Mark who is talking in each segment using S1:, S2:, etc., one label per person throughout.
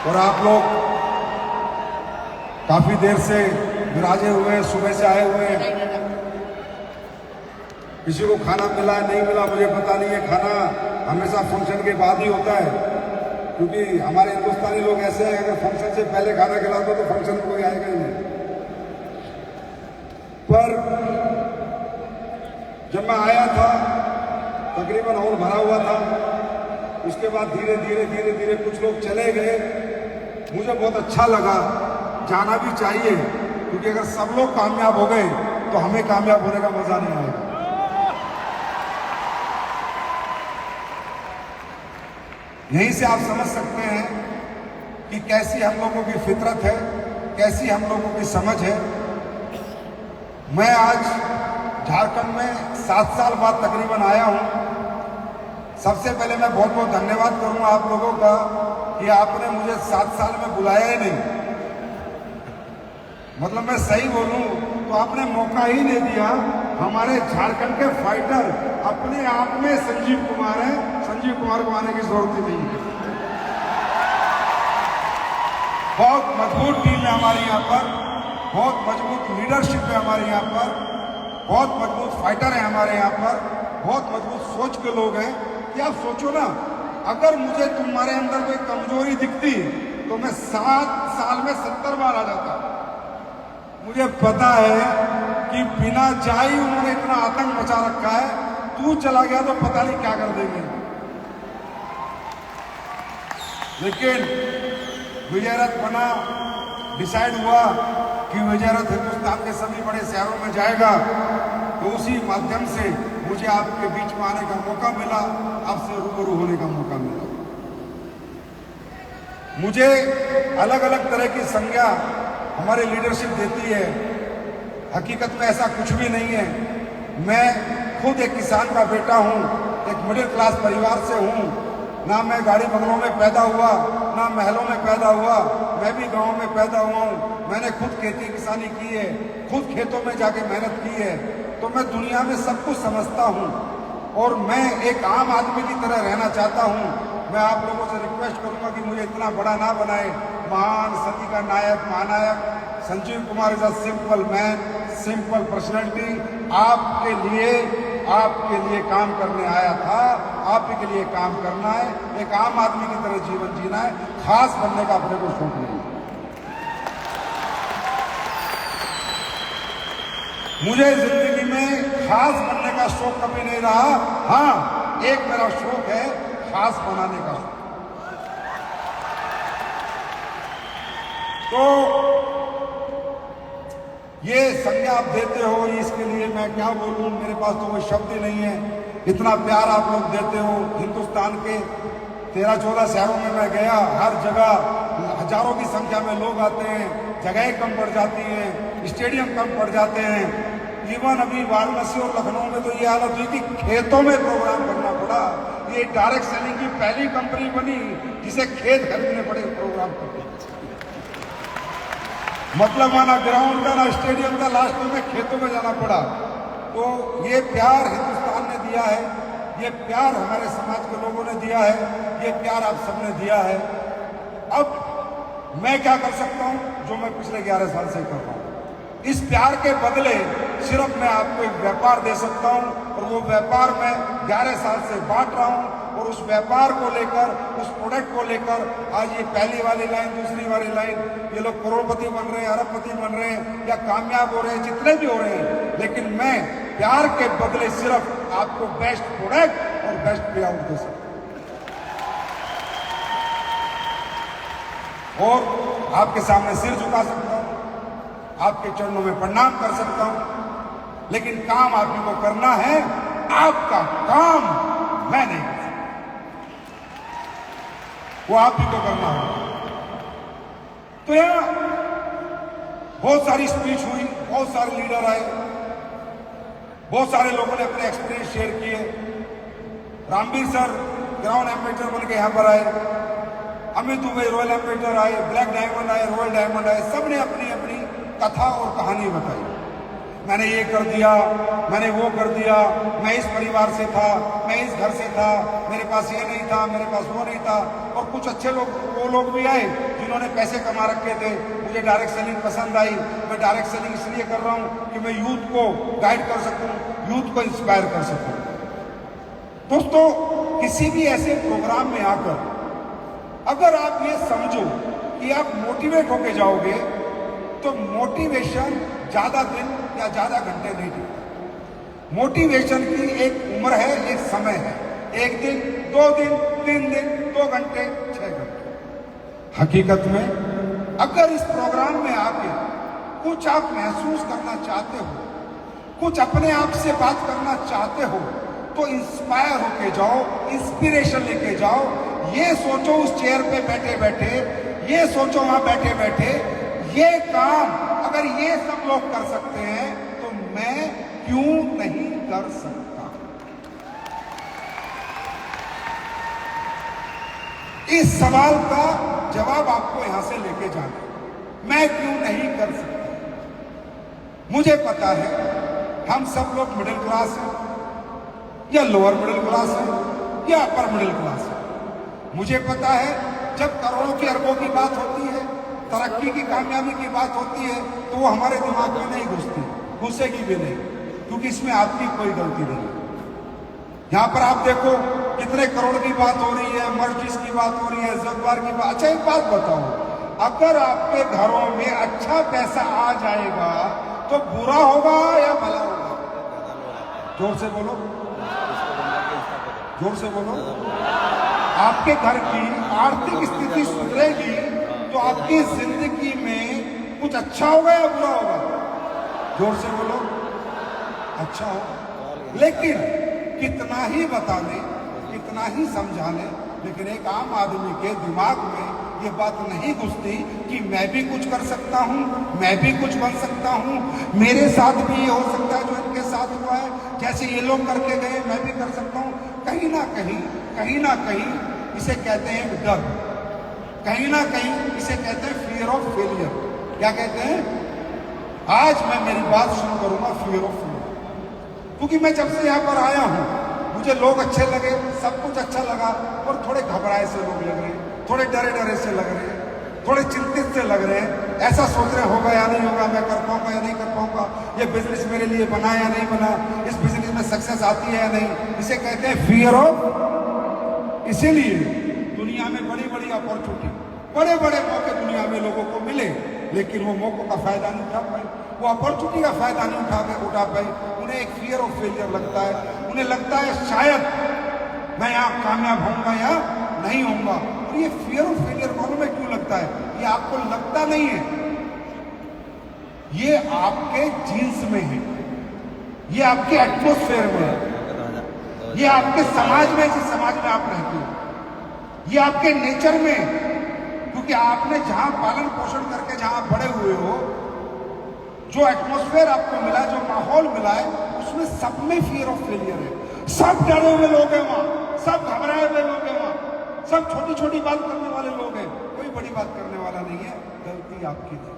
S1: और आप लोग काफी देर से विराजे हुए हैं, सुबह से आए हुए हैं। किसी को खाना मिला नहीं मिला मुझे पता नहीं है। खाना हमेशा फंक्शन के बाद ही होता है, क्योंकि हमारे हिंदुस्तानी लोग ऐसे हैं, अगर फंक्शन से पहले खाना खिला दो तो फंक्शन में कोई आएगा ही नहीं। पर जब मैं आया था तकरीबन हॉल भरा हुआ था। उसके बाद धीरे धीरे कुछ लोग चले गए। मुझे बहुत अच्छा लगा, जाना भी चाहिए, क्योंकि अगर सब लोग कामयाब हो गए तो हमें कामयाब होने का मजा नहीं आएगा। यहीं से आप समझ सकते हैं कि कैसी हम लोगों की फितरत है, कैसी हम लोगों की समझ है। मैं आज झारखंड में 7 साल बाद तकरीबन आया हूं। सबसे पहले मैं बहुत बहुत धन्यवाद करूंगा आप लोगों का कि आपने मुझे 7 साल में बुलाया ही नहीं। मतलब मैं सही बोलूं तो आपने मौका ही नहीं दिया। हमारे झारखंड के फाइटर अपने आप में संजीव कुमार हैं, संजीव कुमार को आने की जरूरत ही नहीं है। बहुत मजबूत टीम है हमारी यहाँ पर, बहुत मजबूत लीडरशिप है हमारे यहाँ पर, बहुत मजबूत फाइटर है हमारे यहाँ पर, बहुत मजबूत सोच के लोग हैं। कि आप सोचो ना, अगर मुझे तुम्हारे अंदर कोई कमजोरी दिखती तो मैं 7 साल में 70 बार आ जाता। मुझे पता है कि बिना चाहे उन्होंने इतना आतंक मचा रखा है, तू चला गया तो पता नहीं क्या कर देंगे। लेकिन विजय रथ बना, डिसाइड हुआ कि विजय रथ हिंदुस्तान के सभी बड़े शहरों में जाएगा। तो उसी माध्यम से मुझे आपके बीच में आने का मौका मिला, आपसे रूबरू होने का मौका मिला। मुझे अलग अलग तरह की संज्ञा हमारी लीडरशिप देती है। हकीकत में ऐसा कुछ भी नहीं है। मैं खुद एक किसान का बेटा हूं, एक मिडिल क्लास परिवार से हूं। ना मैं गाड़ी बंगलों में पैदा हुआ, ना महलों में पैदा हुआ। मैं भी गांव में पैदा हुआ हूं। मैंने खुद खेती किसानी की है, खुद खेतों में जाके मेहनत की है। तो मैं दुनिया में सब कुछ समझता हूं और मैं एक आम आदमी की तरह रहना चाहता हूं। मैं आप लोगों से रिक्वेस्ट करूंगा कि मुझे इतना बड़ा ना बनाए। महान सदी का नायक, महानायक Sanjeev Kumar is a simple man, simple personality. आपके लिए काम करने आया था, आप ही के लिए काम करना है, एक आम आदमी की तरह जीवन जीना है। खास बनने का अपने को शौक नहीं। मुझे जिंदगी में खास बनने का शौक कभी नहीं रहा। हाँ, एक मेरा शौक है खास बनाने का शौक। तो ये संज्ञा आप देते हो, इसके लिए मैं क्या बोलूं, मेरे पास तो कोई शब्द ही नहीं है। इतना प्यार आप लोग देते हो। हिंदुस्तान के 13-14 शहरों में मैं गया, हर जगह हजारों की संख्या में लोग आते हैं, जगहें कम पड़ जाती हैं, स्टेडियम कम पड़ जाते हैं। इवन अभी वाराणसी और लखनऊ में तो ये हालत हुई कि खेतों में प्रोग्राम करना पड़ा। ये डायरेक्ट सेलिंग की पहली कंपनी बनी जिसे खेत खरीदने पड़े प्रोग्राम करते। मतलब ना ग्राउंड का ना स्टेडियम का, लास्ट में खेतों में जाना पड़ा। तो ये प्यार हिंदुस्तान ने दिया है, ये प्यार हमारे समाज के लोगों ने दिया है, ये प्यार आप सबने दिया है। अब मैं क्या कर सकता हूं जो मैं पिछले 11 साल से कर रहा हूं? इस प्यार के बदले सिर्फ मैं आपको एक व्यापार दे सकता हूं, और वो व्यापार मैं 11 साल से बांट रहा हूं। और उस व्यापार को लेकर, उस प्रोडक्ट को लेकर आज ये पहली वाली लाइन, दूसरी वाली लाइन, ये लोग करोड़पति बन रहे हैं, अरबपति बन रहे हैं या कामयाब हो रहे हैं, जितने भी हो रहे हैं। लेकिन मैं प्यार के बदले सिर्फ आपको बेस्ट प्रोडक्ट और बेस्ट पे आउट दे सकता हूं, और आपके सामने सिर झुका सकता हूं, आपके चरणों में प्रणाम कर सकता हूं। लेकिन काम आप ही को करना है, आपका काम मैं नहीं कर सकता, वो आप ही को करना होगा। तो यहां बहुत सारी स्पीच हुई, बहुत सारे लीडर आए, बहुत सारे लोगों ने अपने एक्सपीरियंस शेयर किए। रामवीर सर ग्राउंड एम्बेसडर बन के यहां पर आए, अमित दुबे रॉयल एम्बेसडर आए, ब्लैक डायमंड आए, रॉयल डायमंड आए। सबने अपनी अपनी कथा और कहानी बताई। मैंने ये कर दिया, मैंने वो कर दिया, मैं इस परिवार से था, मैं इस घर से था, मेरे पास ये नहीं था, मेरे पास वो नहीं था। और कुछ अच्छे लोग, वो लोग भी आए जिन्होंने पैसे कमा रखे थे। मुझे डायरेक्ट सेलिंग पसंद आई। मैं डायरेक्ट सेलिंग इसलिए कर रहा हूँ कि मैं यूथ को गाइड कर सकूँ, यूथ को इंस्पायर कर सकूँ। दोस्तों, किसी भी ऐसे प्रोग्राम में आकर अगर आप ये समझो कि आप मोटिवेट होके जाओगे, तो मोटिवेशन ज्यादा दिन या ज्यादा घंटे नहीं टिकता। मोटिवेशन की एक उम्र है, एक समय है, 1 दिन, 2 दिन, 3 दिन, 2 घंटे, 6 घंटे। हकीकत में अगर इस प्रोग्राम में आके कुछ आप महसूस करना चाहते हो, कुछ अपने आप से बात करना चाहते हो, तो इंस्पायर होके जाओ, इंस्पिरेशन लेके जाओ। ये सोचो उस चेयर पे बैठे बैठे, ये सोचो वहां बैठे बैठे, ये काम अगर ये सब लोग कर सकते हैं तो मैं क्यों नहीं कर सकता। इस सवाल का जवाब आपको यहां से लेके जाना, मैं क्यों नहीं कर सकता। मुझे पता है हम सब लोग मिडिल क्लास हैं, या लोअर मिडिल क्लास है, या अपर मिडिल क्लास है। मुझे पता है जब करोड़ों की अरबों की बात होती है, तरक्की की, कामयाबी की बात होती है, तो वो हमारे दिमाग में नहीं घुसती, घुसेगी भी नहीं, क्योंकि इसमें आपकी कोई गलती नहीं। यहां पर आप देखो कितने करोड़ की बात हो रही है, मर्सिडीज की बात हो रही है, जगुआर की बात। अच्छा, एक बात बताओ, अगर आपके घरों में अच्छा पैसा आ जाएगा तो बुरा होगा या भला होगा? जोर से बोलो, जोर से बोलो। आपके घर की आर्थिक स्थिति सुधरेगी तो आपकी जिंदगी में कुछ अच्छा होगा या बुरा होगा? जोर से बोलो। अच्छा होगा। लेकिन कितना ही बता लें, कितना ही समझा लें, लेकिन एक आम आदमी के दिमाग में ये बात नहीं घुसती कि मैं भी कुछ कर सकता हूँ, मैं भी कुछ बन सकता हूँ, मेरे साथ भी ये हो सकता है जो इनके साथ हुआ है, जैसे ये लोग करके गए मैं भी कर सकता हूँ। कहीं ना कहीं इसे कहते हैं डर, कहीं ना कहीं इसे कहते हैं फियर ऑफ फेलियर। क्या कहते हैं? आज मैं मेरी बात शुरू करूंगा फियर ऑफ फेलियर, क्योंकि मैं जब से यहाँ पर आया हूँ मुझे लोग अच्छे लगे, सब कुछ अच्छा लगा, और थोड़े घबराए से लोग लग रहे हैं, थोड़े डरे डरे से लग रहे हैं, थोड़े चिंतित से लग रहे हैं, ऐसा सोच रहे होगा या नहीं होगा, मैं कर पाऊंगा या नहीं कर पाऊंगा, ये बिजनेस मेरे लिए बना या नहीं बना, इस बिजनेस में सक्सेस आती है या नहीं। इसे कहते हैं फियर ऑफ। इसीलिए दुनिया में बड़ी बड़ी अपॉर्चुनिटी, बड़े बड़े मौके दुनिया में लोगों को मिले, लेकिन वो मौकों का फायदा नहीं उठा पाए, वो अपॉर्चुनिटी का फायदा नहीं उठा पाए। उन्हें एक फियर ऑफ फेलियर लगता है, उन्हें लगता है शायद मैं यहाँ कामयाब होऊंगा या नहीं होऊंगा। और ये फियर ऑफ फेलियर मालूम है क्यों लगता है? ये आपको लगता नहीं है, ये आपके जीन्स में है, ये आपके एटमॉस्फेयर में है, ये आपके समाज में, जिस समाज में आप रहते हो, ये आपके नेचर में, क्योंकि आपने जहां पालन पोषण करके जहां बड़े हुए हो, जो एटमॉस्फेयर आपको मिला, जो माहौल मिला है, उसमें सब में फियर ऑफ फेलियर है। सब डरे हुए लोग हैं वहां, सब घबराए हुए लोग हैं वहां, सब छोटी छोटी बात करने वाले लोग हैं, कोई बड़ी बात करने वाला नहीं है। गलती आपकी थी।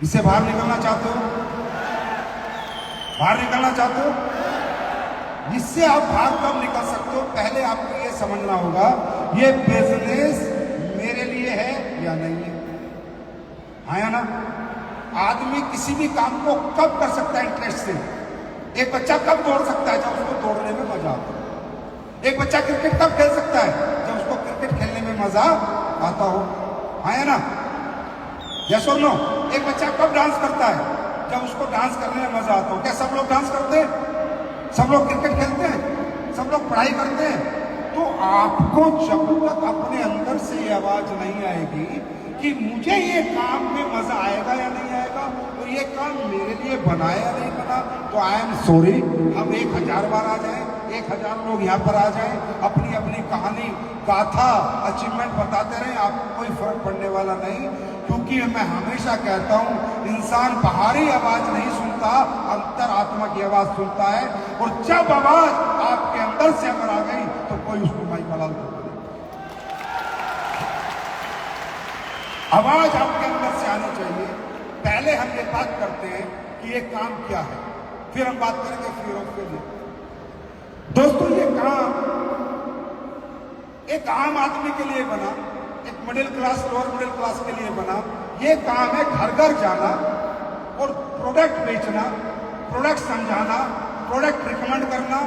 S1: इससे बाहर निकलना चाहते हो? बाहर निकलना चाहते हो? इससे आप बाहर कब निकल सकते हो? पहले आपको ये समझना होगा ये बिजनेस मेरे लिए है या नहीं है। आया ना? आदमी किसी भी काम को कब कर सकता है इंटरेस्ट से? एक बच्चा कब दौड़ सकता है? जब उसको दौड़ने में मजा आता है। एक बच्चा क्रिकेट कब खेल सकता है? जब उसको क्रिकेट खेलने में मजा आता हो। आया ना? यस और नो? एक बच्चा कब डांस करता है? जब उसको डांस करने में मजा आता हो। क्या सब लोग डांस करते हैं? सब लोग क्रिकेट खेलते हैं? सब लोग पढ़ाई करते हैं? तो आपको जब तक अपने अंदर से ये आवाज नहीं आएगी कि मुझे ये काम में मजा आएगा या नहीं आएगा, और ये काम मेरे लिए बना या नहीं बना, तो आई एम सॉरी, हम 1000 बार आ जाए, 1000 लोग यहाँ पर आ जाए, अपनी अपनी कहानी, गाथा, अचीवमेंट बताते रहे, आपको कोई फर्क पड़ने वाला नहीं। क्योंकि मैं हमेशा कहता हूँ इंसान बाहरी आवाज नहीं सुनता, अंतर आत्मा की आवाज सुनता है। और जब आवाज आपके अंदर से अगर आ गई तो कोई उसको माइक हलाल कर दे। आवाज आपके अंदर से आनी चाहिए। पहले हम ये बात करते हैं कि ये काम क्या है, फिर हम बात करेंगे फिर ऑफ के लिए। दोस्तों, ये काम एक आम आदमी के लिए बना, एक middle class, lower middle class के लिए बना। ये काम है घर घर जाना और प्रोडक्ट बेचना, प्रोडक्ट समझाना, प्रोडक्ट रिकमेंड करना,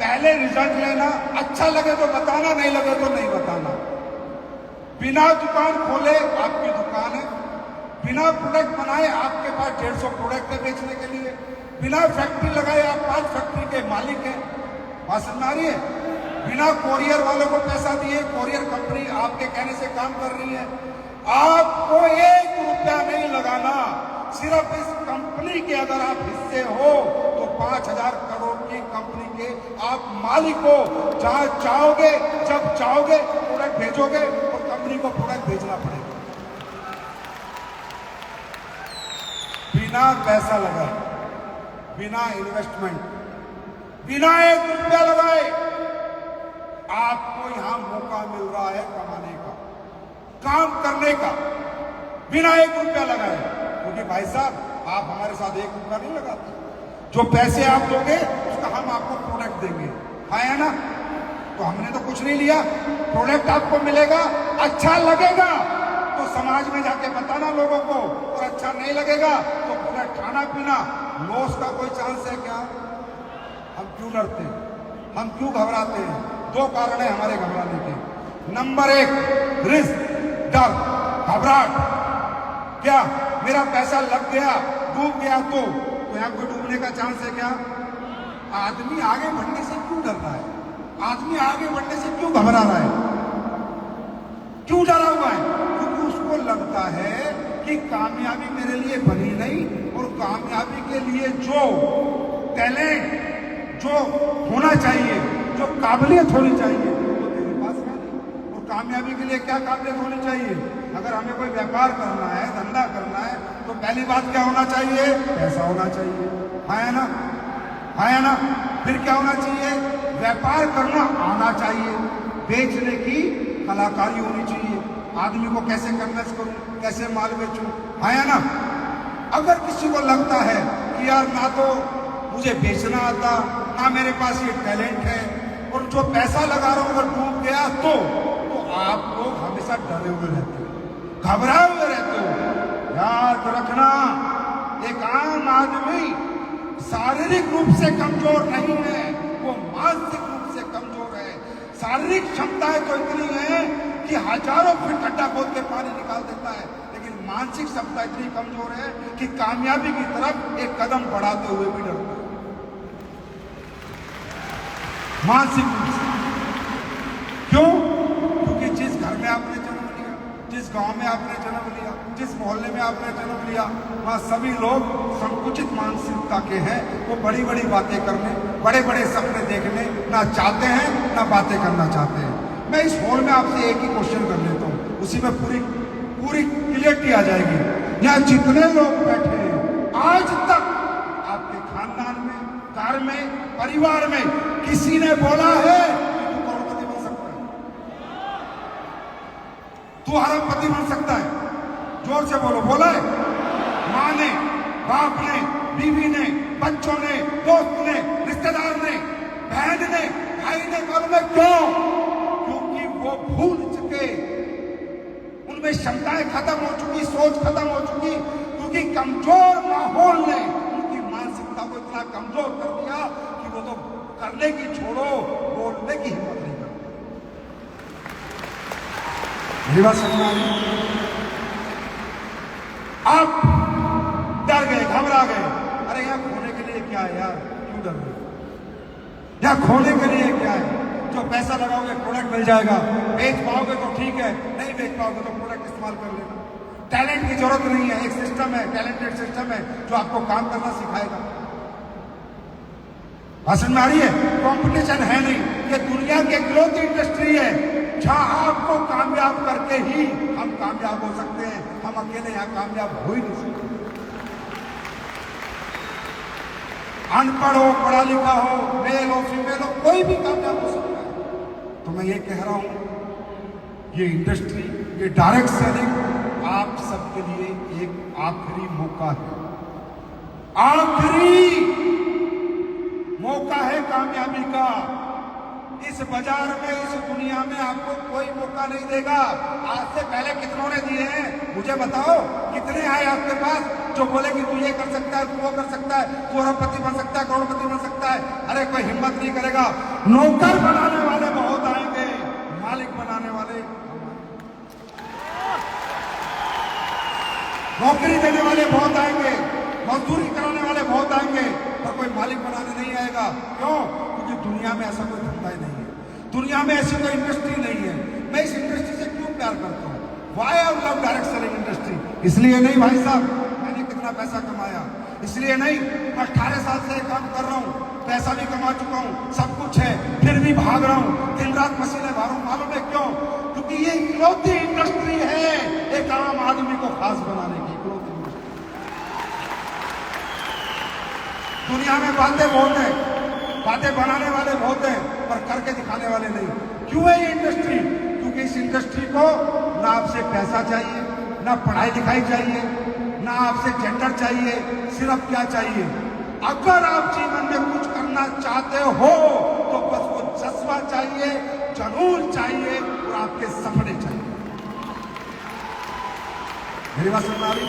S1: पहले रिजल्ट लेना, अच्छा लगे तो बताना, नहीं लगे तो नहीं बताना। बिना दुकान खोले आपकी दुकान है, बिना प्रोडक्ट बनाए आपके पास 150 प्रोडक्ट है बेचने के लिए, बिना फैक्ट्री लगाए आप 5 फैक्ट्री के मालिक हैं। बात समझ में आ रही है? बिना कोरियर वालों को पैसा दिए कोरियर कंपनी आपके कहने से काम कर रही है। आपको 1 रुपया नहीं लगाना, सिर्फ इस कंपनी के अगर आप हिस्से हो तो 5,000 करोड़ की कंपनी के आप मालिक हो। जहां चाहोगे, जब चाहोगे प्रोडक्ट भेजोगे और कंपनी को प्रोडक्ट भेजना पड़ेगा, बिना पैसा लगाए, बिना इन्वेस्टमेंट, बिना 1 रुपया लगाए आपको यहां मौका मिल रहा है कमाने का, काम करने का, बिना 1 रुपया लगाए। क्योंकि भाई साहब, आप हमारे साथ 1 रुपया नहीं लगाते, जो पैसे आप दोगे उसका हम आपको प्रोडक्ट देंगे, है ना? तो हमने तो कुछ नहीं लिया, प्रोडक्ट आपको मिलेगा, अच्छा लगेगा तो समाज में जाके बताना लोगों को, और अच्छा नहीं लगेगा तो पूरा खाना पीना, लॉस का कोई चांस है क्या? हम क्यों डरते हैं, हम क्यों घबराते हैं? 2 कारण है हमारे घबराने के। नंबर 1, रिस्क, डर, घबराहट। क्या मेरा पैसा लग गया, डूब गया तो यहां कोई डूबने का चांस है क्या? आदमी आगे बढ़ने से क्यों डर रहा है? आदमी आगे बढ़ने से क्यों घबरा रहा है? क्यों डरा हुआ है? क्योंकि उसको लगता है कि कामयाबी मेरे लिए बनी नहीं, और कामयाबी के लिए जो टैलेंट, जो होना चाहिए, जो काबिलियत होनी चाहिए, वो मेरे पास है नहीं। और कामयाबी के लिए क्या काबिलियत होनी चाहिए? अगर हमें कोई व्यापार करना है, धंधा करना है, तो पहली बात क्या होना चाहिए? पैसा होना चाहिए, है ना? है ना? फिर क्या होना चाहिए? व्यापार करना आना चाहिए, बेचने की कलाकारी होनी चाहिए, आदमी को कैसे कन्वेंस करूं, कैसे माल बेचूं, है ना? अगर किसी को लगता है कि यार ना तो मुझे बेचना आता, ना मेरे पास ये टैलेंट है, और जो पैसा लगा रहा हूं अगर डूब गया तो आप लोग हमेशा डरे हुए रहते हो, घबराए हुए रहते हो। याद रखना, एक आम आदमी शारीरिक रूप से कमजोर नहीं है, वो मानसिक रूप से कमजोर है। शारीरिक क्षमताएं तो इतनी है कि हजारों फीट गड्ढा खोद के पानी निकाल देता है, लेकिन मानसिक क्षमता इतनी कमजोर है कि कामयाबी की तरफ एक कदम बढ़ाते हुए भी डरता है, मानसिक रूप से। क्यों? क्योंकि जिस घर में आपने जन्म लिया, जिस गांव में आपने जन्म लिया, जिस मोहल्ले में आपने जन्म लिया, वहां सभी लोग संकुचित मानसिकता के हैं। वो बड़ी बड़ी बातें करने, बड़े बड़े सपने देखने ना चाहते हैं, ना बातें करना चाहते हैं। मैं इस हॉल में आपसे एक ही क्वेश्चन कर लेता हूं, उसी में पूरी क्लियरिटी आ जाएगी। यहाँ जितने लोग बैठे हैं, आज तक आपके खानदान में, घर में, परिवार में किसी ने बोला है कि तू करोड़पति बन सकता है, तू अरबपति बन सकता है? जोर से बोलो, बोला है? माँ ने, बाप ने, बीवी ने, बच्चों ने, दोस्त ने, रिश्तेदार ने, बहन ने, भाई ने, मालूम है क्यों? क्योंकि वो भूल चुके, उनमें क्षमताएं खत्म हो चुकी, सोच खत्म हो चुकी, क्योंकि कमजोर माहौल ने उनकी मानसिकता को इतना कमजोर कर दिया कि वो तो करने की छोड़ो, बोलने की हिम्मत नहीं करते। मेरी बात समझ आ रही? आप डर गए, घबरा गए, अरे यहाँ खोने के लिए क्या है यार, क्यों डर रहे? यहाँ खोने के लिए क्या है? जो पैसा लगाओगे प्रोडक्ट मिल जाएगा, बेच पाओगे तो ठीक है, नहीं बेच पाओगे तो प्रोडक्ट इस्तेमाल कर लेना। टैलेंट की जरूरत नहीं है, एक सिस्टम है, टैलेंटेड सिस्टम है जो आपको काम करना सिखाएगा। भाषण में आ रही है? कंपटीशन है नहीं, ये दुनिया की ग्रोथ इंडस्ट्री है, जहां आपको कामयाब करके ही हम कामयाब हो सकते हैं। हम अकेले यहां कामयाब हो ही नहीं सकते। अनपढ़ हो, पढ़ा लिखा हो, मेल हो, फीमेल हो, कोई भी कामयाब हो सकता है। तो मैं ये कह रहा हूं, ये इंडस्ट्री, ये डायरेक्ट सेलिंग आप सबके लिए एक आखिरी मौका है, आखिरी मौका है कामयाबी का। इस बाजार में, इस दुनिया में आपको कोई मौका नहीं देगा। आज से पहले कितनों ने दिए हैं मुझे बताओ? कितने आए आपके पास जो बोले कि तू ये कर सकता है, तू वो कर सकता है, तू अरबपति बन सकता है, करोड़पति बन सकता है? अरे कोई हिम्मत नहीं करेगा। नौकर बनाने वाले बहुत आएंगे, मालिक बनाने वाले, नौकरी देने वाले बहुत आएंगे, मजदूरी कराने वाले बहुत आएंगे, पर कोई मालिक बनाने नहीं आएगा। क्यों? क्योंकि दुनिया में ऐसा कोई धंधा ही नहीं है, दुनिया में ऐसी कोई इंडस्ट्री नहीं है। मैं इस इंडस्ट्री से क्यों प्यार करता हूँ? Why I love direct selling industry. इसलिए नहीं भाई साहब मैंने कितना पैसा कमाया, इसलिए नहीं, मैं 18 साल से काम कर रहा हूँ, पैसा भी कमा चुका हूँ, सब कुछ है, फिर भी भाग रहा हूँ, दिन रात मशीनें भर रहा हूँ। मालूम है क्यों? क्योंकि ये इकलौती इंडस्ट्री है एक आम आदमी को खास बनाने की, इकलौती इंडस्ट्री। दुनिया में बातें बहुत है, बातें बनाने वाले बहुत हैं, पर करके दिखाने वाले नहीं। क्यों है ये इंडस्ट्री? क्योंकि इस इंडस्ट्री को ना आपसे पैसा चाहिए, ना पढ़ाई लिखाई चाहिए, ना आपसे जेंडर चाहिए, सिर्फ क्या चाहिए? अगर आप जीवन में कुछ करना चाहते हो तो बस वो जज्बा चाहिए, जुनून चाहिए और आपके सपने चाहिए। मेरी बात सुन रही?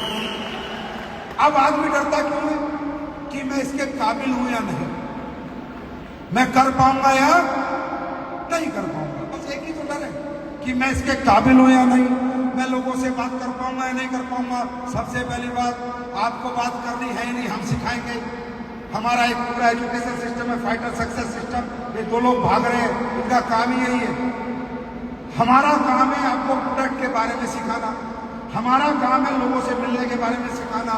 S1: अब आदमी डरता क्यों है कि मैं इसके काबिल हूं या नहीं, मैं कर पाऊंगा या नहीं कर पाऊंगा। बस एक ही तो डर है कि मैं इसके काबिल हूं या नहीं, मैं लोगों से बात कर पाऊंगा या नहीं कर पाऊंगा। सबसे पहली बात, आपको बात करनी है ही नहीं, हम सिखाएंगे। हमारा एक पूरा एजुकेशन सिस्टम है, फाइटर सक्सेस सिस्टम। ये दो लोग भाग रहे हैं, इनका काम ही यही है। हमारा काम है आपको प्रोडक्ट के बारे में सिखाना, हमारा काम है लोगों से मिलने के बारे में सिखाना,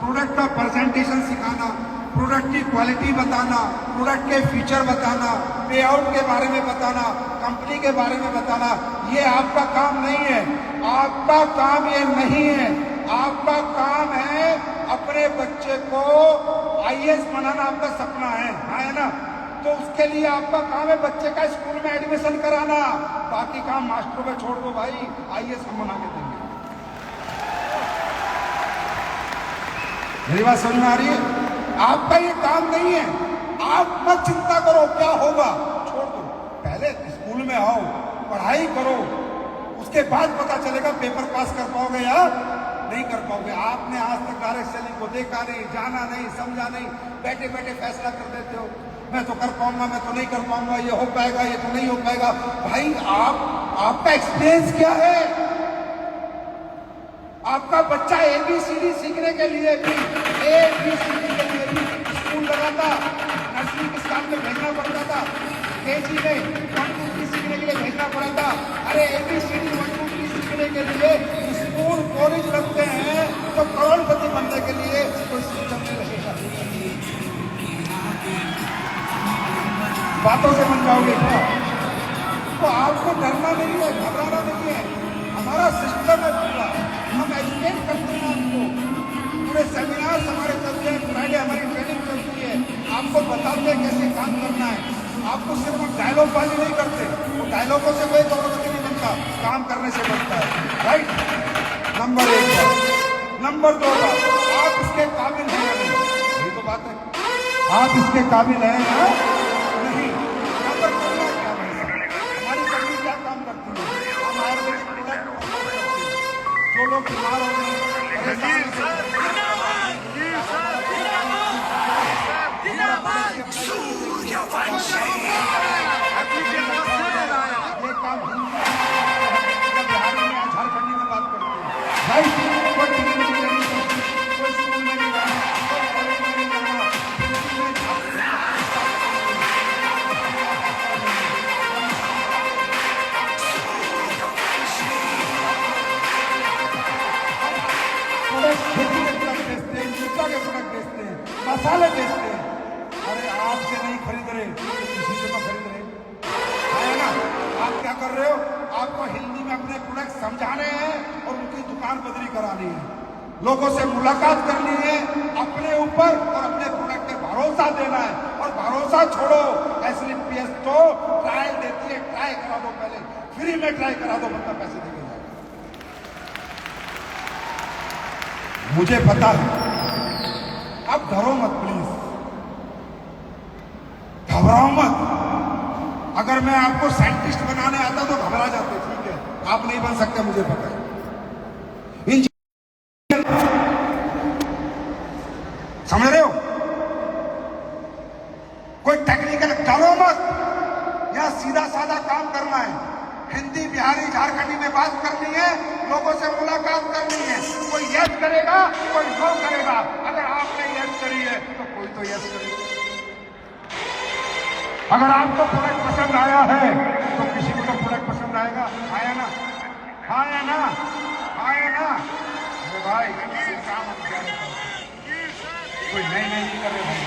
S1: प्रोडक्ट का प्रेजेंटेशन सिखाना, प्रोडक्ट की क्वालिटी बताना, प्रोडक्ट के फीचर बताना, पे आउट के बारे में बताना, कंपनी के बारे में बताना। ये आपका काम नहीं है, आपका काम ये नहीं है। आपका काम है अपने बच्चे को आईएएस बनाना, आपका सपना है, हाँ है ना? तो उसके लिए आपका काम है बच्चे का स्कूल में एडमिशन कराना। बाकी काम मास्टरों पे छोड़ दो भाई, आईएएस हम बना के देंगे। मेरी बात समझ में आ रही है? आपका ये काम नहीं है, आप मत चिंता करो क्या होगा, छोड़ दो। पहले स्कूल में आओ, पढ़ाई करो, उसके बाद पता चलेगा पेपर पास कर पाओगे या नहीं कर पाओगे। आपने आज तक डायरेक्ट सेलिंग को देखा नहीं, जाना नहीं, समझा नहीं, बैठे बैठे फैसला कर देते हो, मैं तो कर पाऊंगा, मैं तो नहीं कर पाऊंगा, ये हो पाएगा, ये तो नहीं हो पाएगा। भाई आपका एक्सपीरियंस क्या है? आपका बच्चा ABCD सीखने के लिए भी, ABCD के लिए भी स्कूल लगा था, नर्सरी के स्टाफ में भेजना पड़ता था, KG में 1 2 3 सीखने के लिए भेजना पड़ा था। अरे ABCD 1 2 3 सीखने के लिए स्कूल कॉलेज लगते हैं, तो करोड़पति बनने के लिए कोई सिस्टम नहीं रहेगा। बातों से बन जाओगे क्या? तो आपको डरना नहीं है, घबराना नहीं है। हमारा सिस्टम है पूरा, हम एजुकेट करते हैं आपको, पूरे सेमिनार हमारे चलते हैं, फ्राइडे हमारी ट्रेनिंग चलती है, आपको बताते हैं कैसे काम करना है। आपको सिर्फ हम डायलॉग बाजी नहीं करते, वो डायलॉगों से कोई करोड़पति नहीं बनता, काम करने से बनता है, राइट? नंबर 1 बात। नंबर 2 बात, आप इसके काबिल हैं या नहीं, यही तो बात है। आप इसके काबिल हैं या नहीं, यहाँ पर करना क्या है? हमारी कंपनी क्या काम करती है? हम आयुर्वेदिक प्रोडक्ट जो लोग बीमार हो गए, झारखंडी में बात करते हैं भाई, कोई स्कूल में नहीं जाना, कोई कॉलेज में नहीं जाना, खेती के प्रोडक्ट बेचते हैं, जूता के प्रोडक्ट बेचते हैं, मसाले बेचते हैं। अरे आपसे नहीं खरीद रहे, किसी से तो खरीद रहे, है ना? आप क्या कर रहे हो? आपको हिंदी में अपने प्रोडक्ट समझाने हैं और उनकी दुकान बदली करानी है, लोगों से मुलाकात करनी है, अपने ऊपर और अपने प्रोडक्ट पे भरोसा देना है। और भरोसा छोड़ो, SLPS तो ट्रायल देती है, ट्राई करा दो, पहले फ्री में ट्राई करा दो, मतलब पैसे देके जाएगा। मुझे पता है। अब डरो मत प्लीज, घबराओ मत। अगर मैं आपको साइंटिस्ट बनाने आता तो घबरा जाते, ठीक है, आप नहीं बन सकते, मुझे पता है। समझ रहे हो? कोई टेक्निकल डरो मत, या सीधा साधा काम करना है। हिंदी, बिहारी, झारखंडी में बात करनी है, लोगों से मुलाकात करनी है। कोई यस करेगा, कोई नो करेगा। अगर आपने यस करी है तो कोई तो यस करेगा। अगर आपको प्रोडक्ट पसंद आया है तो किसी को तो प्रोडक्ट पसंद आएगा। आया ना? आया ना? आया ना? अरे भाई काम कोई नए नहीं कर रहे भाई,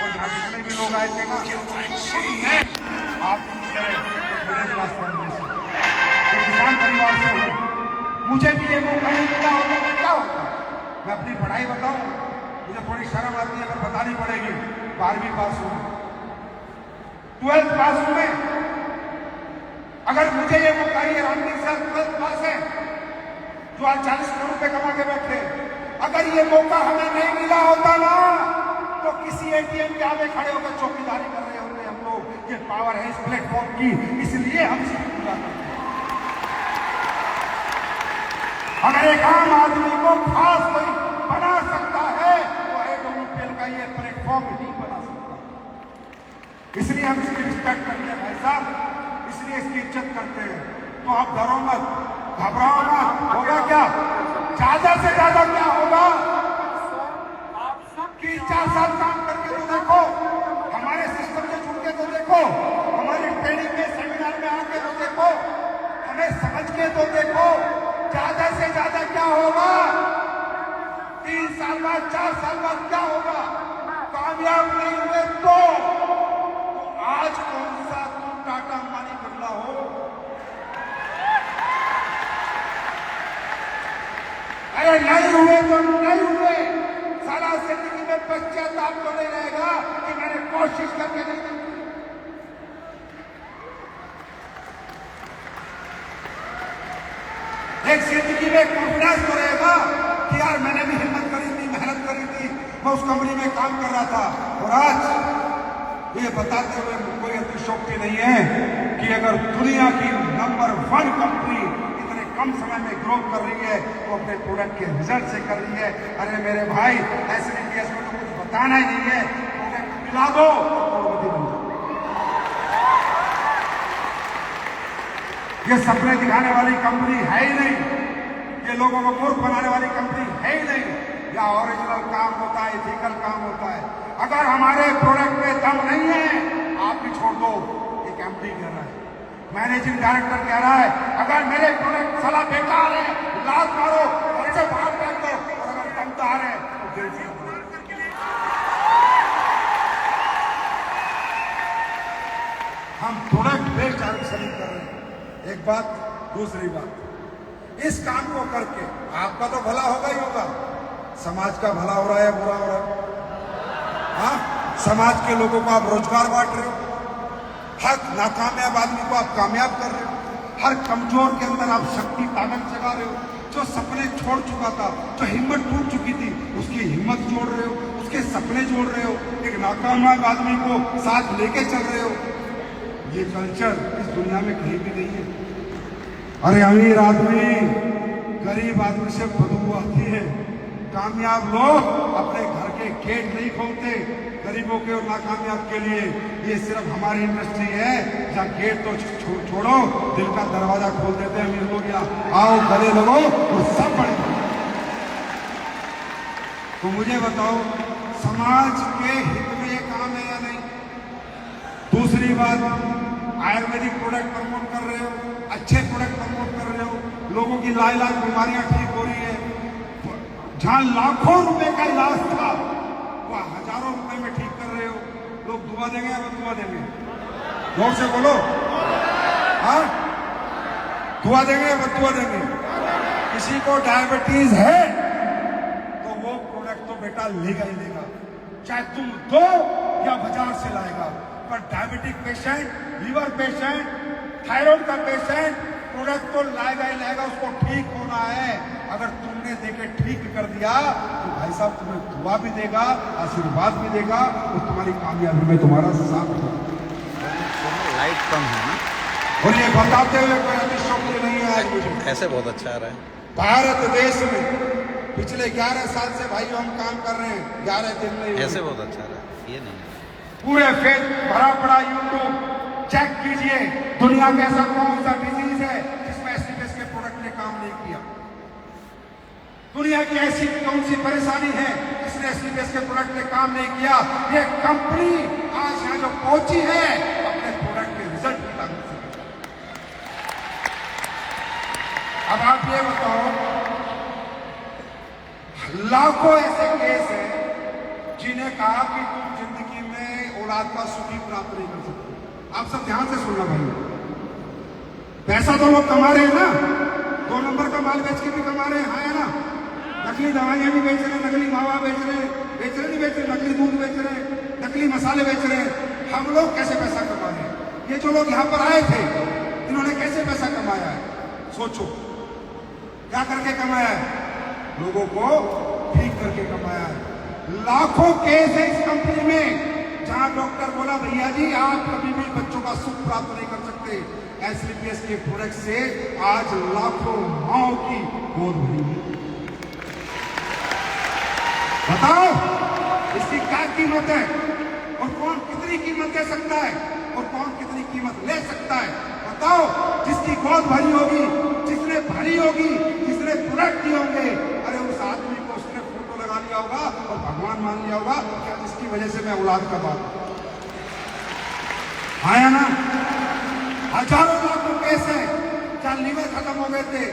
S1: और जहाँ जितने भी लोग आए थे ना, आप किसान परिवार से हूँ, मुझे भी ये मौका नहीं मिला होता तो क्या होता। मैं अपनी पढ़ाई बताऊं, मुझे थोड़ी शर्म आती है, अगर बतानी पड़ेगी। 12वीं पास हूँ, 12th पास हूँ मैं। अगर मुझे ये मौका, ये रामदीप सर 12th पास है जो आज 40 करोड़ रुपए कमा के बैठे, अगर ये मौका हमें नहीं मिला होता ना, तो किसी एटीएम के आगे खड़े होकर चौकीदारी कर रहे होते हम लोग। ये पावर है इस प्लेटफॉर्म की, इसलिए हम सिर्फ पूरा करते हैं। अगर एक आम आदमी को खास कोई बना सकता है तो AWPL का ये प्लेटफॉर्म नहीं बना सकता। इसलिए हम इसकी रिस्पेक्ट करते हैं भाई साहब, इसलिए इसकी इज्जत करते हैं। तो आप डरो मत, घबराओ मत। होगा क्या? ज्यादा से ज्यादा क्या होगा? 3-4 साल काम करके तो देखो, हमारे सिस्टम से जुड़ के तो देखो, हमारी ट्रेनिंग में, सेमिनार में आके तो देखो, हमें समझ के तो देखो। ज्यादा से ज्यादा क्या होगा? 3 साल बाद, 4 साल बाद क्या होगा? कामयाब नहीं हुए तो आज कौन सा तुम टाटा अंबानी बिरला हो? अरे नहीं हुए तो नहीं हुए, सारा जिंदगी में पश्चाताप तो नहीं रहेगा कि मैंने कोशिश करके नहीं की। एक जिंदगी में कॉन्फिडेंस तो रहेगा कि यार मैंने भी हिम्मत करी थी, मेहनत करी थी, मैं उस कंपनी में काम कर रहा था। और आज ये बताते हुए कोई अतिशयोक्ति नहीं है कि अगर दुनिया की नंबर 1 कंपनी इतने कम समय में ग्रोथ कर रही है तो अपने प्रोडक्ट के रिजल्ट से कर रही है। अरे मेरे भाई, ऐसे में तो कुछ बताना ही नहीं है, प्रोडक्ट मिला दो और करोड़पति बन जाओ। ये सपने दिखाने वाली कंपनी है ही नहीं, ये लोगों को मूर्ख बनाने वाली कंपनी है ही नहीं। या ओरिजिनल काम होता है, इथिकल काम होता है। अगर हमारे प्रोडक्ट में दम नहीं है, आप भी छोड़ दो। एक एमडी कह रहा है, मैनेजिंग डायरेक्टर कह रहा है, अगर मेरे प्रोडक्ट साला बेकार है, लात मारो, घर से बाहर फेंक दो, और अगर दमदार है तो दिल से। हम प्रोडक्ट बेस्ड सर्विस कर रहे हैं, एक बात। दूसरी बात, इस काम को करके आपका तो भला होगा ही होगा, समाज का भला हो रहा है, बुरा हो रहा है? हाँ, समाज के लोगों को आप रोजगार बांट रहे हो, हर नाकामयाब आदमी को आप कामयाब कर रहे हो, हर कमजोर के अंदर आप शक्ति, ताकत जगा रहे हो। जो सपने छोड़ चुका था, जो हिम्मत टूट चुकी थी, उसकी हिम्मत जोड़ रहे हो, उसके सपने जोड़ रहे हो, एक नाकामयाब आदमी को साथ लेके चल रहे हो। ये कल्चर इस दुनिया में कहीं भी नहीं है। अरे अमीर आदमी गरीब आदमी से बदबू आती है। कामयाब लोग अपने घर के गेट नहीं खोलते गरीबों के और नाकामयाब के लिए। ये सिर्फ हमारी इंडस्ट्री है जहाँ गेट तो छोड़ो, दिल का दरवाजा खोल देते हैं अमीर लोग। आओ गले लगो और सब बड़े। तो मुझे बताओ, समाज के हित में ये काम है या नहीं? दूसरी बात, आयुर्वेदिक प्रोडक्ट प्रमोट कर रहे हो, अच्छे प्रोडक्ट प्रमोट कर रहे हो, लोगों की लाइलाज बीमारियां ठीक हो रही है। जहां लाखों रुपए का इलाज था वह हजारों रुपए में ठीक कर रहे हो। लोग दुआ देंगे या दुआ देंगे? जोर से बोलो। हाँ, दुआ देंगे या दुआ देंगे? किसी को डायबिटीज है तो वो प्रोडक्ट तो बेटा लेगा ही लेगा, चाहे तुम दो या बाजार से लाएगा। पर diabetic patient, liver patient, thyroid का पेशेंट प्रोडक्ट प्रोडक्ट तो लाएगा ही लाएगा, उसको ठीक होना है। अगर तुमने देके ठीक कर दिया तो भाई साहब तुम्हें दुआ भी देगा, आशीर्वाद भी देगा और तुम्हारी कामयाबी में तुम्हारा साथ होगा।
S2: लाइट कम है ना,
S1: और ये बताते हुए कोई अतिशयोक्ति नहीं है आज मुझे।
S2: ऐसे बहुत अच्छा आ रहा है।
S1: भारत देश में पिछले 11 साल से भाइयों हम काम कर रहे हैं, 11 दिन नहीं
S2: ऐसे बहुत अच्छा आ रहा है, ये नहीं
S1: पूरे फेस भरा पड़ा यूट्यूब चेक कीजिए, दुनिया का ऐसा कौन सा डिजीज है जिसमें एसलीपीएस के प्रोडक्ट ने काम नहीं किया? दुनिया की ऐसी कौन सी परेशानी है जिसने एसलीपीएस के प्रोडक्ट ने काम नहीं किया? ये कंपनी आज यहाँ जो पहुंची है अपने प्रोडक्ट के रिजल्ट की ताकत से। अब आप ये बताओ, लाखों ऐसे केस हैं जिन्हें कहा कि तुम जिंदगी में औलाद का सुखी प्राप्त नहीं कर सकते। आप सब ध्यान से सुनना भाई, पैसा तो लोग कमा रहे हैं ना, 2 नंबर का माल बेच के भी कमा रहे हैं, हाँ है ना? नकली दवाइयां भी बेच रहे हैं, नकली मावा बेच रहे नहीं बेच रहे, नकली दूध बेच रहे हैं, नकली मसाले बेच रहे हैं। हम लोग कैसे पैसा कमा रहे हैं? ये जो लोग यहाँ पर आए थे इन्होंने कैसे पैसा कमाया है? सोचो, क्या करके कमाया है? लोगों को ठीक करके कमाया है। लाखों केस है इस कंपनी में जहां डॉक्टर बोला भैया जी आप कभी भी बच्चों का सुख प्राप्त नहीं कर सकते। एसलीपीएस के प्रोडक्ट से आज लाखों माओ की गोद भरी। बताओ इसकी क्या कीमत है और कौन कितनी कीमत दे सकता है और कौन कितनी कीमत ले सकता है? बताओ, जिसकी गोद भरी होगी, जिसने भरी होगी, जिसने प्रोडक्ट दिए होंगे, अरे उस आदमी को उसने फोटो लगा लिया होगा और भगवान मान लिया होगा क्या जिसकी वजह से मैं औलाद का बाप आया ना? हजारों लाखों केस है जहां लीवर खत्म हो गए थे,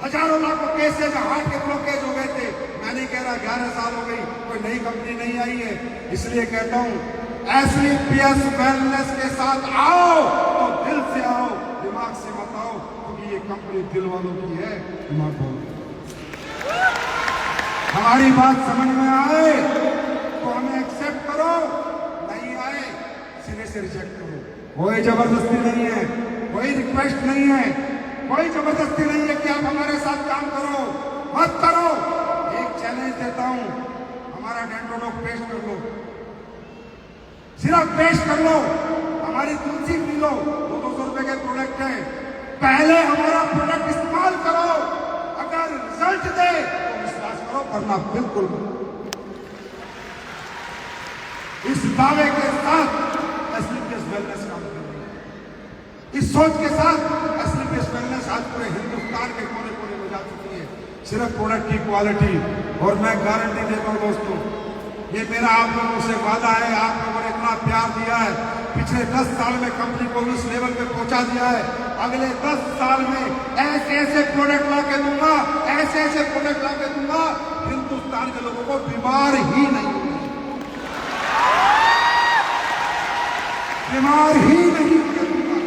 S1: हजारों लाखों केस है जहां हार्ट के ब्लॉकेज हो गए थे। मैं नहीं कह रहा 11 साल हो गई, कोई नई कंपनी नहीं आई है, इसलिए कहता हूं एसलीपीएस वेलनेस के साथ आओ तो दिल से आओ, दिमाग से मत आओ, क्योंकि ये कंपनी दिल वालों की है, दिमाग वालों। हमारी बात समझ में आए तो हमें एक्सेप्ट करो, नहीं आए सिरे से रिजेक्ट करो। कोई जबरदस्ती नहीं है, कोई रिक्वेस्ट नहीं है, कोई जबरदस्ती नहीं है कि आप हमारे साथ काम करो, मत करो। एक चैलेंज देता हूं, हमारा डेंटोलॉग पेश कर लो, सिर्फ पेश कर लो, हमारी तुलसी पी लो, 200 रुपए के प्रोडक्ट है, पहले हमारा प्रोडक्ट इस्तेमाल करो, अगर रिजल्ट दे तो विश्वास करो, वरना बिल्कुल। इस दावे के साथ एसलीपीएस वेलनेस काम कर रही है, इस सोच के साथ एसलीपीएस वेलनेस आज पूरे हिंदुस्तान के कोने कोने में जा चुकी है, सिर्फ प्रोडक्ट की क्वालिटी। और मैं गारंटी देता हूं दोस्तों, ये मेरा आप लोगों से वादा है, आप लोगों ने इतना प्यार दिया है, पिछले 10 साल में कंपनी को इस लेवल पे पहुंचा दिया है, अगले 10 साल में ऐसे ऐसे प्रोडक्ट ला के दूंगा, ऐसे ऐसे प्रोडक्ट ला के दूंगा, हिंदुस्तान के लोगों को बीमार ही नहीं होगी, बीमार ही नहीं करूंगा।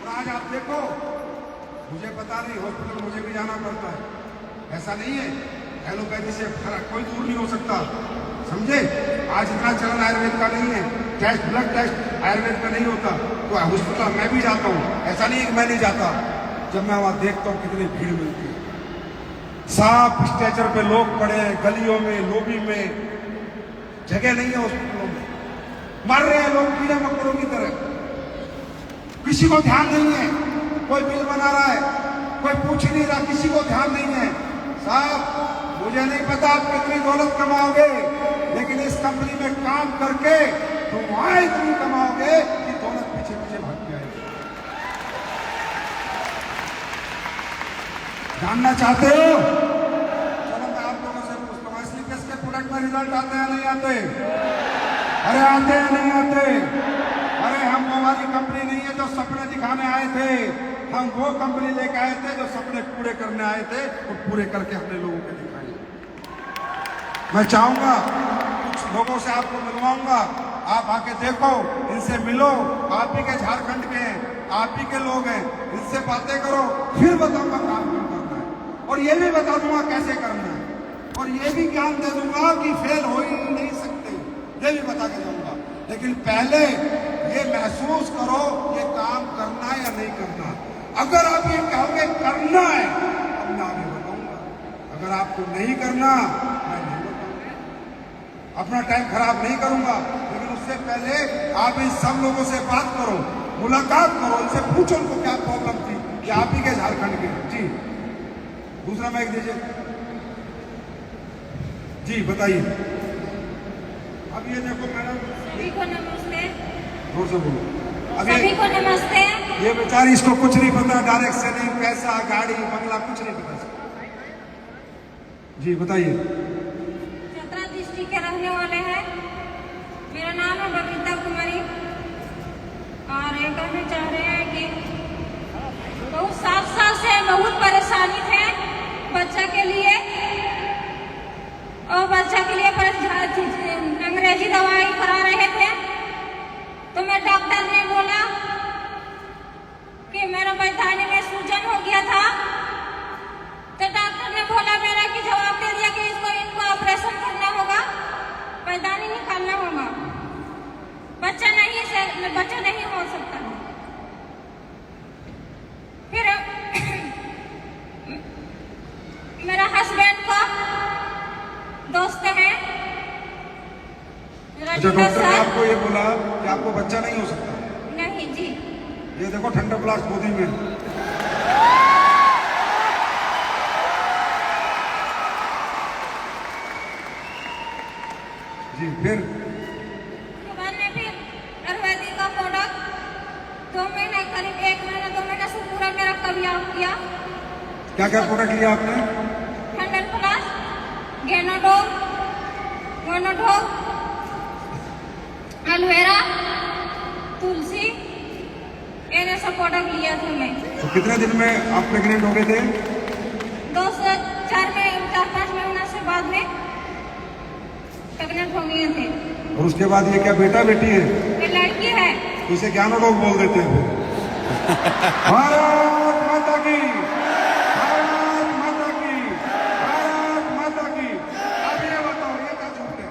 S1: और आज आप देखो, मुझे पता नहीं, हॉस्पिटल मुझे भी जाना पड़ता है, ऐसा नहीं है एलोपैथी से फर्क कोई दूर नहीं हो सकता, समझे? आज इतना चलन आयुर्वेद का नहीं है, टेस्ट ब्लड टेस्ट आयुर्वेद का नहीं होता, तो हॉस्पिटल मैं भी जाता हूँ, ऐसा नहीं है कि मैं नहीं जाता। जब मैं वहां देखता हूँ कितनी भीड़ मिलती है, सांप स्ट्रेचर पे लोग पड़े हैं, गलियों में लोबी में जगह नहीं है, हॉस्पिटलों में मर रहे हैं लोग कीड़े मकोड़ों की तरह, किसी को ध्यान नहीं है, कोई बिल बना रहा है, कोई पूछ नहीं रहा, किसी को ध्यान नहीं है। साहब मुझे नहीं पता आप कितनी दौलत कमाओगे, लेकिन इस कंपनी में काम करके दुआएं इतनी कमाओगे कि दौलत पीछे पीछे भाग के आएगी। जानना चाहते हो? चलो मैं आप लोगों से पूछता हूँ, एसलीपीएस के प्रोडक्ट में रिजल्ट आते हैं नहीं आते? अरे आते हैं नहीं आते? अरे हम वो वाली कंपनी नहीं है जो सपने दिखाने आए थे, हम वो कंपनी लेके आए थे जो सपने पूरे करने आए थे और पूरे करके अपने लोगों को दिखाए। मैं चाहूंगा कुछ लोगों से आपको मिलवाऊंगा, आप आके देखो, इनसे मिलो, आप ही के झारखंड के हैं, आप ही के लोग हैं, इनसे बातें करो, फिर बताऊंगा काम क्यों करना है, और ये भी बता दूंगा कैसे करना है, और ये भी ज्ञान दे दूंगा कि फेल हो ही नहीं सकते, ये भी बता के जाऊंगा। लेकिन पहले ये महसूस करो ये काम करना या नहीं करना। अगर आप ये कहोगे करना है तब मैं आगे बताऊंगा, अगर आपको नहीं करना मैं नहीं बताऊंगा, अपना टाइम खराब नहीं करूंगा। लेकिन उससे पहले आप इन सब लोगों से बात करो, मुलाकात करो, इनसे पूछो उनको क्या प्रॉब्लम थी कि आप ही के झारखंड के। जी दूसरा माइक दीजिए जी, बताइए। अब ये देखो मैडम,
S3: सभी को नमस्ते।
S1: जोर से बोलो।
S3: सभी को नमस्ते।
S1: ये बेचारी, इसको कुछ नहीं पता, डायरेक्ट सेलिंग, पैसा, गाड़ी, बंगला, कुछ नहीं पता इसको। जी बताइए।
S3: चतरा डिस्ट्रिक्ट के रहने वाले हैं। मेरा नाम है बबीता कुमारी और ये कहना चाह रहे हैं कि बहुत 7 साल से बहुत परेशानी थे बच्चा के लिए, और बच्चा के लिए अंग्रेजी दवाई करा रहे थे। तो मैं डॉक्टर ने बोला कि मेरा पैदानी में सूजन हो गया था। तो डॉक्टर ने बोला मेरा कि जवाब दे दिया कि इनको ऑपरेशन करना होगा, पैदानी निकालना होगा, बच्चा नहीं हो सकता है। फिर मेरा हस्बैंड का दोस्त है,
S1: अच्छा, डॉक्टर ने आपको ये बोला कि आपको बच्चा नहीं हो सकता?
S3: नहीं जी।
S1: ये देखो ठंडा ब्लास्ट गोदी में। जी फिर
S3: मैंने फिर आयुर्वेदिक का प्रोडक्ट 2 महीने, करीब 1 महीना 2 महीना से पूरा मेरा कब्जा किया।
S1: क्या क्या प्रोडक्ट लिया आपने?
S3: 100+ गेनोडोल, मोनोडोल, एलोवेरा, तुलसी, ये सब प्रोडक्ट लिया था मैं।
S1: तो कितने दिन में आप प्रेग्नेंट हो गए थे?
S3: 2 से 4-5 महीना से बाद में प्रेग्नेंट हो गए थे।
S1: और उसके बाद ये क्या बेटा बेटी है?
S3: ये लड़की है।
S1: तो इसे ज्ञानों बोल देते हैं। भारत माता की, भारत माता की, भारत माता की। अब ये बताओ ये क्या झूठ है?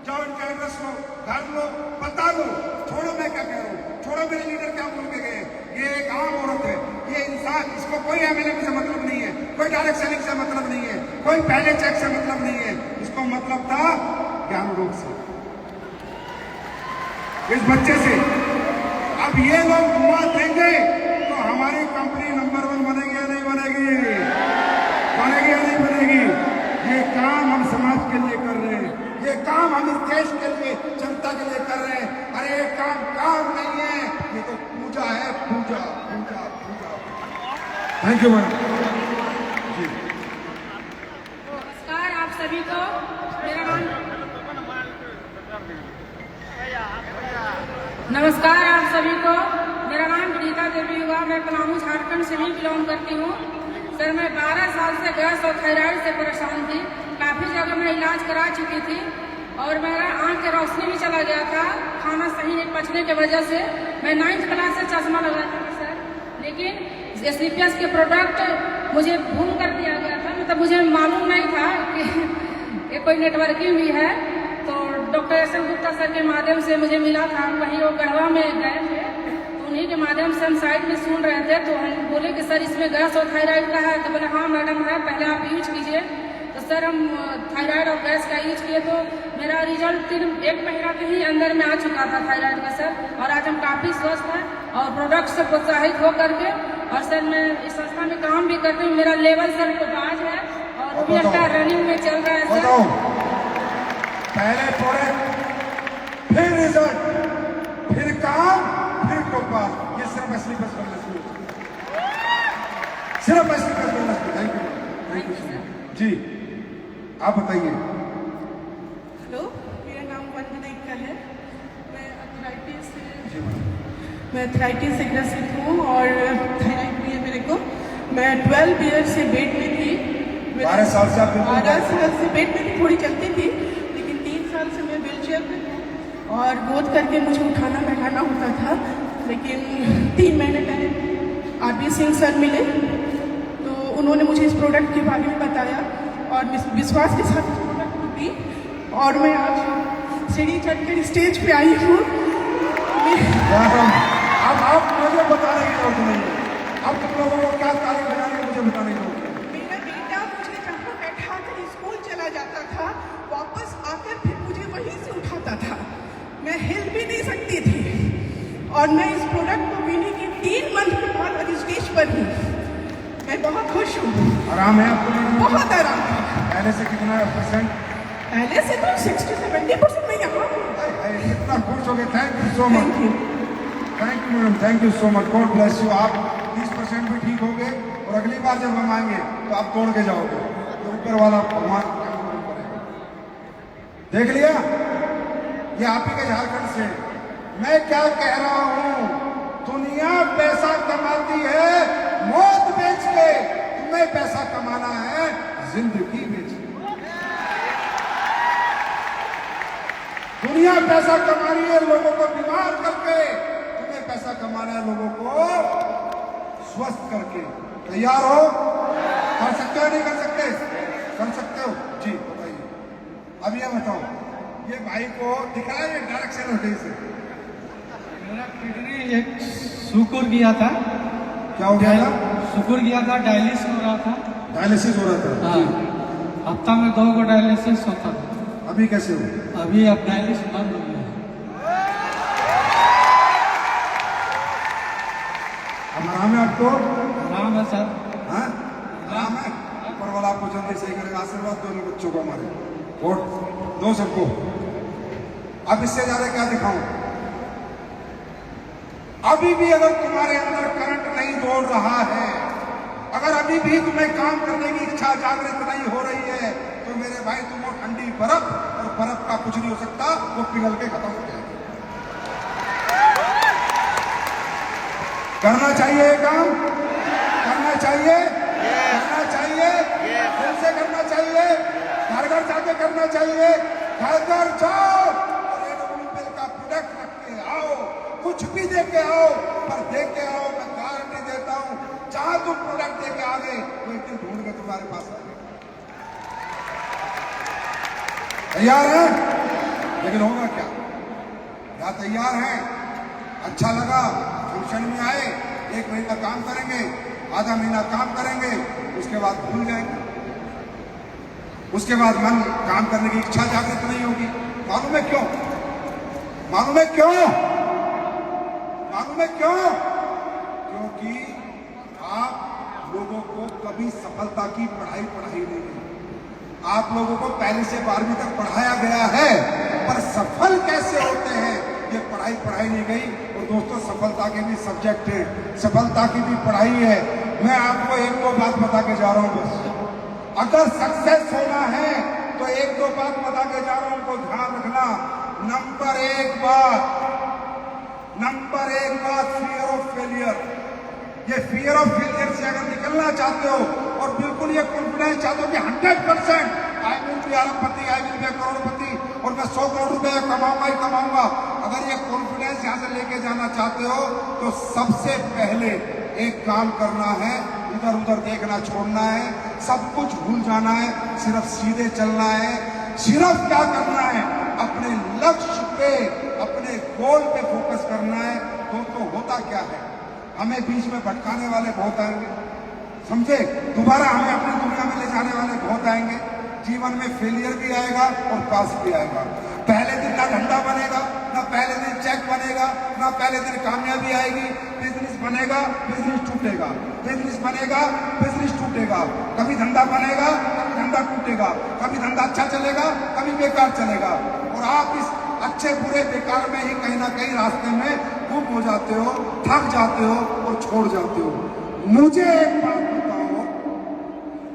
S1: जाओ इनका एड्रेस लो, घर लो, बता लो। छोड़ो मैं क्या कह रहा हूँ, छोड़ो मेरे लीडर क्या बोल के गए। ये एक आम औरत है, ये इंसान, इसको कोई एमएलए से मतलब नहीं है, कोई डायरेक्ट सेलिंग से मतलब नहीं है, कोई पहले चेक से मतलब नहीं है। इसको मतलब था ज्ञान रोग से, इस बच्चे से। अब ये लोग दुआ देंगे तो हमारी कंपनी नंबर 1 बनेगी या नहीं बनेगी? बनेगी या नहीं बनेगी? ये काम हम समाज के लिए कर रहे हैं, ये काम हम इस देश के लिए, जनता के लिए कर रहे हैं। अरे ये काम नहीं है, ये तो पूजा है, पूजा पूजा पूजा। थैंक यू मैम जी।
S3: नमस्कार आप सभी को, मेरा नाम नमस्कार आप सभी को, मेरा नाम विनीता देवी हुआ। मैं पलामू झारखंड से ही बिलोंग करती हूँ। सर मैं 12 साल से गैस और थायराइड से परेशान थी। काफ़ी जगह मैं इलाज करा चुकी थी और मेरा आँख की रोशनी भी चला गया था, खाना सही नहीं पचने की वजह से। मैं 9th क्लास से चश्मा लगाती थी सर, लेकिन SCPS के प्रोडक्ट मुझे भूल कर दिया गया था, मतलब मुझे मालूम नहीं था कि ये कोई नेटवर्किंग भी है। तो डॉक्टर SM गुप्ता सर के माध्यम से मुझे मिला था, वहीं वो गढ़वा में गए थे, तो उन्हीं के माध्यम से हम साइड में सुन रहे थे। तो हम बोले कि सर इसमें गैस और थायराइड का है। तो बोले हाँ मैडम है, पहले आप यूज कीजिए। तो सर हम थायराइड और गैस का यूज किए तो मेरा रिजल्ट 1 महीना के ही अंदर में आ चुका था थायराइड का सर। और आज हम काफ़ी स्वस्थ हैं और प्रोडक्ट से प्रोत्साहित हो करके। और सर मैं इस संस्था में काम भी करती हूँ, मेरा लेवल सर को आज है और वो भी अच्छा रनिंग में चल रहा है सर।
S1: पहले प्रोडक्ट, फिर रिजल्ट, फिर काम, फिर टोपास। ये सिर्फ SCPS वेलनेस में, सिर्फ SCPS वेलनेस में। थैंक यू जी। आप बताइए।
S4: हेलो, मेरा नाम वंदना इक्का है। मैं अर्थराइटिस से ग्रसित हूँ और थायराइड भी है मेरे को। मैं 12 ईयर से बेड में थी।
S1: 12 साल से आप
S4: 12 साल से बेड में थी, थोड़ी चलती थी, लेकिन 3 साल से मैं व्हीलचेयर पे हूँ और गोद करके मुझे उठाना बैठाना होता था। लेकिन 3 महीने पहले RB सिंह सर मिले तो उन्होंने मुझे इस प्रोडक्ट के बारे में बताया और विश्वास के साथ इस प्रोडक्ट को दी और मैं आज सीढ़ी चढ़कर स्टेज पे आई हूँ।
S1: अब आप मुझे बताने की जरूरत नहीं है, अब तुम लोगों को क्या तारीफ बनानी है मुझे बताने दो।
S4: मेरा बेटा मुझे जहाँ बैठा कर स्कूल चला जाता था, वापस आकर फिर मुझे वहीं से उठाता था। मैं हिल भी नहीं सकती थी और मैं इस प्रोडक्ट को पीने की 3 मंथ के बाद आज स्टेज पर हूँ। मैं बहुत खुश हूँ।
S1: आराम है आपको?
S4: बहुत आराम है।
S1: पहले से कितना परसेंट?
S4: पहले से तो 60-70% मैं यहाँ हूँ।
S1: इतना खुश हो गए। Thank you so much.
S4: Thank you.
S1: Thank you madam, thank you so much. God bless you. आप 30% भी ठीक हो गए और अगली बार जब हम आएंगे तो आप तोड़ के जाओगे। तो ऊपर वाला भगवान देख लिया, ये आप ही के झारखंड से। मैं क्या कह रहा हूं, दुनिया पैसा कमाती है मौत बेच के, तुम्हें पैसा कमाना है जिंदगी बेच के। दुनिया पैसा कमा रही है लोगों को बीमार करके, तुम्हें पैसा कमाना है लोगों को स्वस्थ करके। तैयार हो? कर सकते हो नहीं कर सकते? कर सकते हो जी, बताइए। अब ये बताओ, ये भाई को दिखाया ये डायरेक्शन हटे से
S5: मेरा किडनी एक सुकुर गया था।
S1: क्या हो गया था?
S5: सुकुर गया था, डायलिसिस हो रहा था।
S1: डायलिसिस हो रहा था?
S5: हाँ, हफ्ता में 2 को डायलिसिस होता था।
S1: अभी कैसे हो?
S5: अभी अब डायलिसिस बंद हो गया।
S1: अब आराम है आपको?
S5: आराम है सर।
S1: हाँ आराम है। ऊपर वाला आपको जल्दी सही करेगा। आशीर्वाद दो इन बच्चों को हमारे, वोट दो सबको। अब इससे ज्यादा क्या दिखाऊं? अभी भी अगर तुम्हारे अंदर करंट नहीं दौड़ रहा है, अगर अभी भी तुम्हें काम करने की इच्छा जागृत नहीं हो रही है, तो मेरे भाई तुम वो ठंडी बर्फ, और बर्फ का कुछ नहीं हो सकता, वो पिघल के खत्म हो जाएगी। करना चाहिए ये काम, करना चाहिए, करना चाहिए, दिल से करना चाहिए, घर घर जाके करना चाहिए। घर घर जाओ और एडब्ल्यूपीएल का प्रोडक्ट रख के आओ, कुछ भी दे के आओ, पर दे के आओ। मैं गारंटी देता हूं, जहां तुम प्रोडक्ट दे के आ गए, वो एक दिन ढूंढ के तुम्हारे पास आ गए। तैयार है? लेकिन होगा क्या? क्या तैयार है? अच्छा लगा, फंक्शन में आए, 1 महीना काम करेंगे, आधा महीना काम करेंगे, उसके बाद भूल जाएंगे। उसके बाद मन काम करने की इच्छा जागृत नहीं होगी। मालूम है क्यों? मालूम है क्यों? मालूम है क्यों? क्योंकि आप लोगों को कभी सफलता की पढ़ाई नहीं गई। आप लोगों को पहली से 12वीं तक पढ़ाया गया है, पर सफल कैसे होते हैं ये पढ़ाई नहीं गई। और दोस्तों, सफलता के भी सब्जेक्ट है, सफलता की भी पढ़ाई है। मैं आपको 1-2 बात बता के जा रहा हूं बस। अगर सक्सेस होना है तो 1-2 बात बता के जा रहा हूं, उनको ध्यान रखना। नंबर एक बात फियर ऑफ फेलियर। ये फियर ऑफ फेलियर से अगर निकलना चाहते हो और बिल्कुल ये कॉन्फिडेंस चाहते हो कि 100% आई विल बी अरबपति, आई विल बी करोड़पति और मैं 100 करोड़ रुपए कमाऊंगा ही कमाऊंगा, अगर ये कॉन्फिडेंस यहां से लेके जाना चाहते हो तो सबसे पहले एक काम करना है, इधर उधर देखना छोड़ना है, सब कुछ भूल जाना है, सिर्फ सीधे चलना है। सिर्फ क्या करना है? अपने लक्ष्य पे, अपने गोल पे फोकस करना है। दोस्तों, होता क्या है, हमें बीच में भटकाने वाले बहुत आएंगे, समझे? दोबारा हमें अपनी दुनिया में ले जाने वाले बहुत आएंगे। जीवन में फेलियर भी आएगा और पास भी आएगा। पहले दिन ना धंधा बनेगा, ना पहले दिन चेक बनेगा, ना पहले दिन कामयाबी आएगी। बिजनेस बनेगा, बिजनेस टूटेगा, बिजनेस बनेगा, बिजनेस टूटेगा। कभी धंधा बनेगा, कभी धंधा टूटेगा, कभी धंधा अच्छा चलेगा, कभी बेकार चलेगा। और आप इस अच्छे बुरे बेकार में ही कहीं ना कहीं रास्ते में गुम हो जाते हो, थक जाते हो और छोड़ जाते हो। मुझे एक बात बताओ,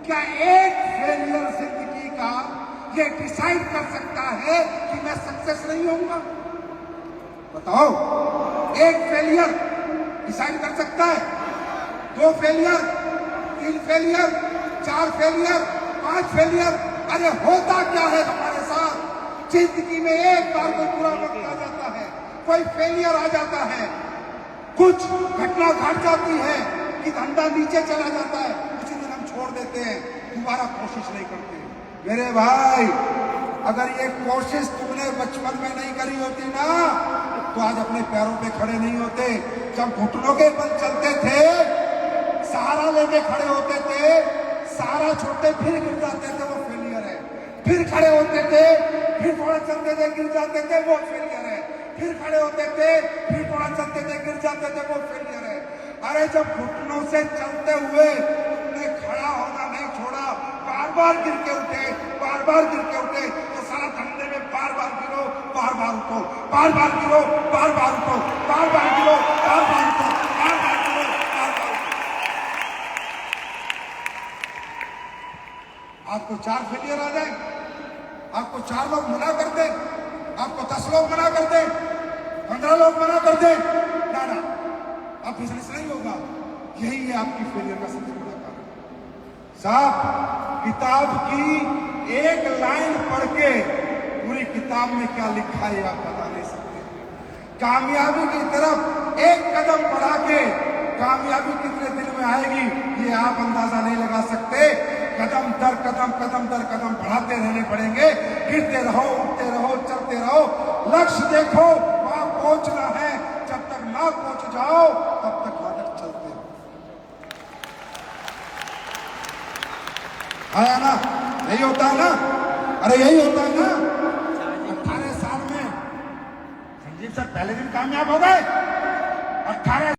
S1: क्या एक फेलियर जिंदगी का ये डिसाइड कर सकता है कि मैं सक्सेस नहीं होऊंगा? बताओ, एक फेलियर डिसाइड कर सकता है? 2 फेलियर, 3 फेलियर, 4 फेलियर, 5 फेलियर? अरे होता क्या है हमारे साथ? जिंदगी में एक बार कोई बुरा वक्त आ जाता है, कोई फेलियर आ जाता है, कुछ घटना घट जाती है कि धंधा नीचे चला जाता है, उसी दिन हम छोड़ देते हैं, दोबारा कोशिश नहीं करते। मेरे भाई, अगर ये कोशिश तुमने बचपन में नहीं करी होती ना, तो आज अपने पैरों पे खड़े नहीं होते। जब घुटनों के बल चलते थे लेके खड़े होते थे, सारा छोड़ते फिर गिर जाते थे, वो फेलियर है। फिर खड़े होते थे, फिर थोड़ा चलते थे, गिर जाते थे, वो फेलियर है। फिर खड़े होते थे, फिर थोड़ा चलते थे, गिर जाते थे, वो फेलियर है। अरे जब घुटनों से चलते हुए तुमने खड़ा होना नहीं छोड़ा, बार बार गिर के उठे, बार बार गिर के उठे, तो सारा धंधे में बार बार गिरो, बार बार उठो, बार बार गिरो, बार बार उठो, बार बार गिरो, बार बार उठो, बार बार गिरो, बार बार उठो। आपको 4 फेलियर आ जाए, आपको 4 लोग मना कर दे, आपको 10 लोग मना कर दे, 15 लोग मना कर दे, ना ना, आप बिजनेस नहीं होगा। यही है आपकी फेलियर का सबसे बड़ा कारण। साहब, किताब की एक लाइन पढ़ के पूरी किताब में क्या लिखा है आप बता नहीं सकते। कामयाबी की तरफ एक कदम बढ़ा के कामयाबी कितने दिन में आएगी ये आप अंदाजा नहीं लगा सकते। कदम दर कदम, कदम दर कदम बढ़ाते रहने पड़ेंगे। गिरते रहो, उठते रहो, चलते रहो, लक्ष्य देखो, वहां पहुंचना है। जब तक ना पहुंच जाओ तब तक नाटक चलते रहो। आया ना? यही होता है ना? अरे यही होता है ना? 18 साल में संजीव सर पहले दिन कामयाब हो गए। 18